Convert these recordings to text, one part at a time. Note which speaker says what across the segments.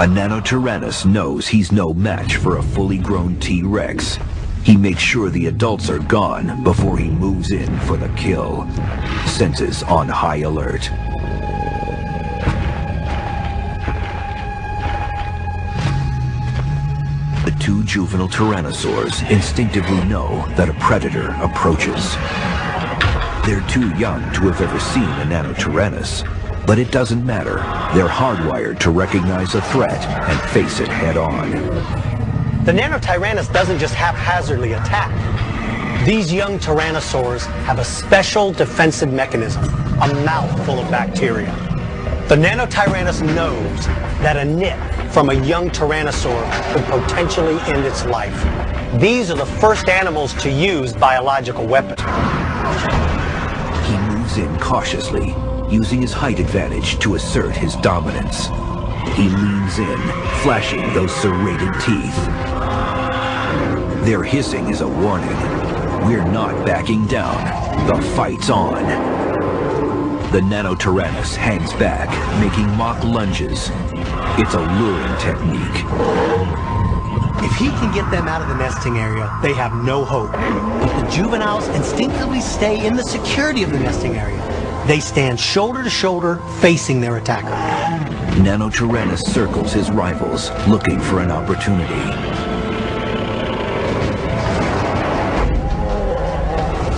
Speaker 1: A Nanotyrannus knows he's no match for a fully grown T-Rex. He makes sure the adults are gone before he moves in for the kill. Senses on high alert. The two juvenile tyrannosaurs instinctively know that a predator approaches. They're too young to have ever seen a Nanotyrannus, but it doesn't matter. They're hardwired to recognize a threat and face it head-on.
Speaker 2: The Nanotyrannus doesn't just haphazardly attack. These young tyrannosaurs have a special defensive mechanism, a mouth full of bacteria. The Nanotyrannus knows that a nip from a young tyrannosaur could potentially end its life. These are the first animals to use biological weapons.
Speaker 1: He moves in cautiously, using his height advantage to assert his dominance. He leans in, flashing those serrated teeth. Their hissing is a warning. We're not backing down. The fight's on. The Nanotyrannus hangs back, making mock lunges. It's a luring technique.
Speaker 2: If he can get them out of the nesting area, they have no hope. The juveniles instinctively stay in the security of the nesting area. They stand shoulder to shoulder, facing their attacker.
Speaker 1: Nanotyrannus circles his rivals, looking for an opportunity.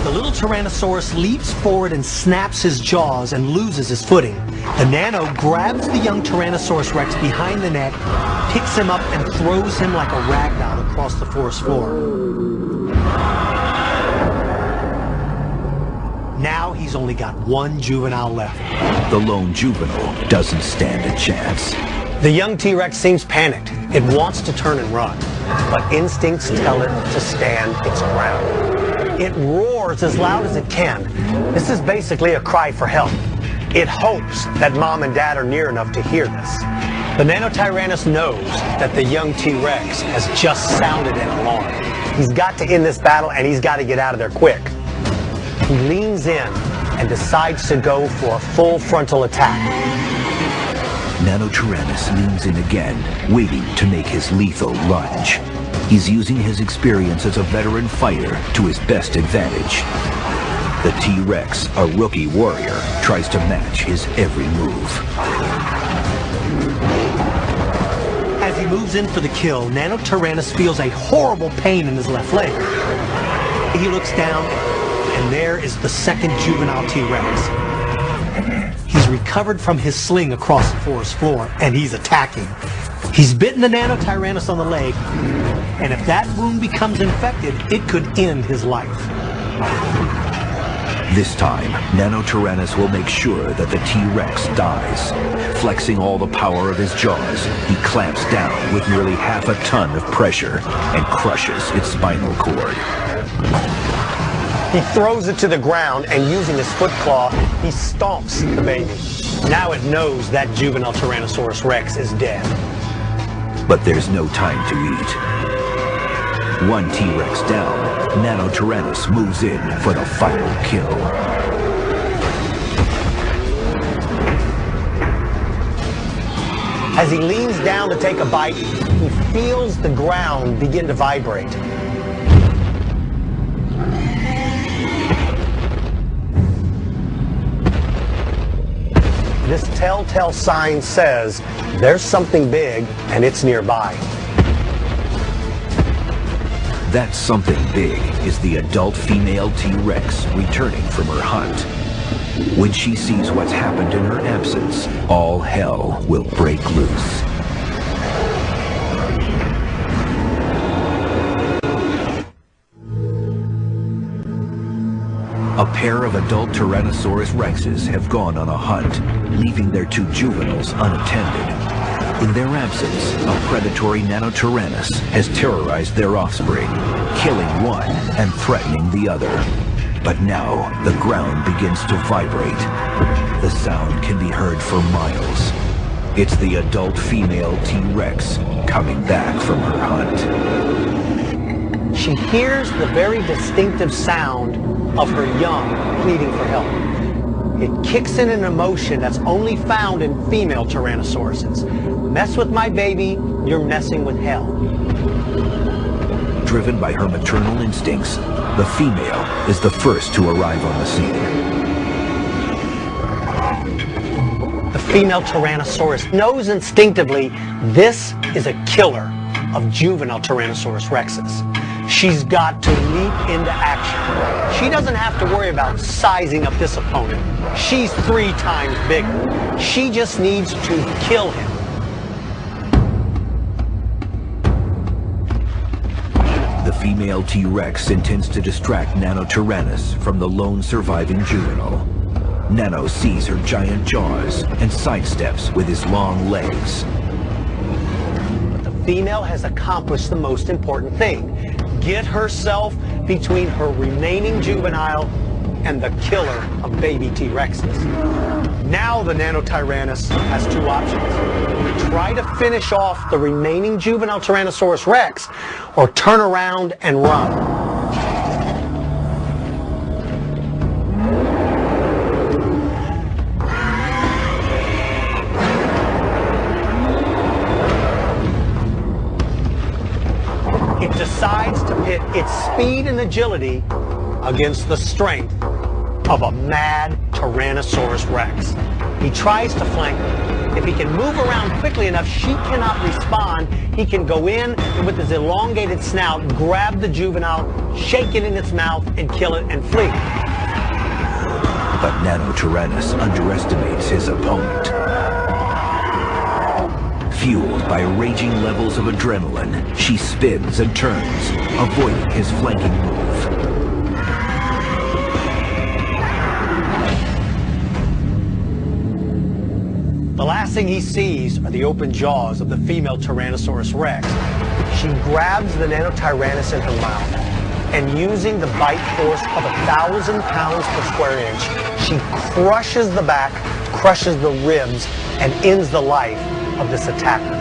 Speaker 2: The little Tyrannosaurus leaps forward and snaps his jaws and loses his footing. The Nano grabs the young Tyrannosaurus Rex behind the neck, picks him up and throws him like a rag doll across the forest floor. Now he's only got one juvenile left.
Speaker 1: The lone juvenile doesn't stand a chance.
Speaker 2: The young T-Rex seems panicked. It wants to turn and run, but instincts tell it to stand its ground. It roars as loud as it can. This is basically a cry for help. It hopes that mom and dad are near enough to hear this. The Nanotyrannus knows that the young T-Rex has just sounded an alarm. He's got to end this battle and he's got to get out of there quick. He leans in and decides to go for a full frontal attack.
Speaker 1: Nanotyrannus leans in again, waiting to make his lethal lunge. He's using his experience as a veteran fighter to his best advantage. The T-Rex, a rookie warrior, tries to match his every move.
Speaker 2: As he moves in for the kill, Nanotyrannus feels a horrible pain in his left leg. He looks down, and there is the second juvenile T-Rex. He's recovered from his sling across the forest floor, and he's attacking. He's bitten the Nanotyrannus on the leg, and if that wound becomes infected, it could end his life.
Speaker 1: This time, Nanotyrannus will make sure that the T-Rex dies. Flexing all the power of his jaws, he clamps down with nearly half a ton of pressure and crushes its spinal cord.
Speaker 2: He throws it to the ground, and using his foot claw, he stomps the baby. Now it knows that juvenile Tyrannosaurus Rex is dead.
Speaker 1: But there's no time to eat. One T-Rex down, Nanotyrannus moves in for the final kill.
Speaker 2: As he leans down to take a bite, he feels the ground begin to vibrate. This telltale sign says there's something big and it's nearby.
Speaker 1: That something big is the adult female T-Rex returning from her hunt. When she sees what's happened in her absence, all hell will break loose. A pair of adult Tyrannosaurus Rexes have gone on a hunt, leaving their two juveniles unattended. In their absence, a predatory Nanotyrannus has terrorized their offspring, killing one and threatening the other. But now, the ground begins to vibrate. The sound can be heard for miles. It's the adult female T-Rex coming back from her hunt.
Speaker 2: She hears the very distinctive sound of her young pleading for help. It kicks in an emotion that's only found in female Tyrannosauruses. mess with my baby, you're messing with hell.
Speaker 1: Driven by her maternal instincts, the female is the first to arrive on the scene.
Speaker 2: The female Tyrannosaurus knows instinctively this is a killer of juvenile Tyrannosaurus rexes. She's got to leap into action. She doesn't have to worry about sizing up this opponent. She's 3 times bigger. She just needs to kill him.
Speaker 1: The female T-Rex intends to distract Nanotyrannus from the lone surviving juvenile. Nano sees her giant jaws and sidesteps with his long legs.
Speaker 2: But the female has accomplished the most important thing. Get herself between her remaining juvenile and the killer of baby T-Rexes. Now the Nanotyrannus has 2 options. Try to finish off the remaining juvenile Tyrannosaurus Rex, or turn around and run. It decides to pit its speed and agility against the strength of a mad Tyrannosaurus Rex. He tries to flank her. If he can move around quickly enough, she cannot respond. He can go in and with his elongated snout, grab the juvenile, shake it in its mouth, and kill it and flee.
Speaker 1: But Nanotyrannus underestimates his opponent. Fueled by raging levels of adrenaline, she spins and turns, avoiding his flanking move.
Speaker 2: The last thing he sees are the open jaws of the female Tyrannosaurus Rex. She grabs the Nanotyrannus in her mouth, and using the bite force of 1,000 pounds per square inch, she crushes the back, crushes the ribs, and ends the life of this attacker.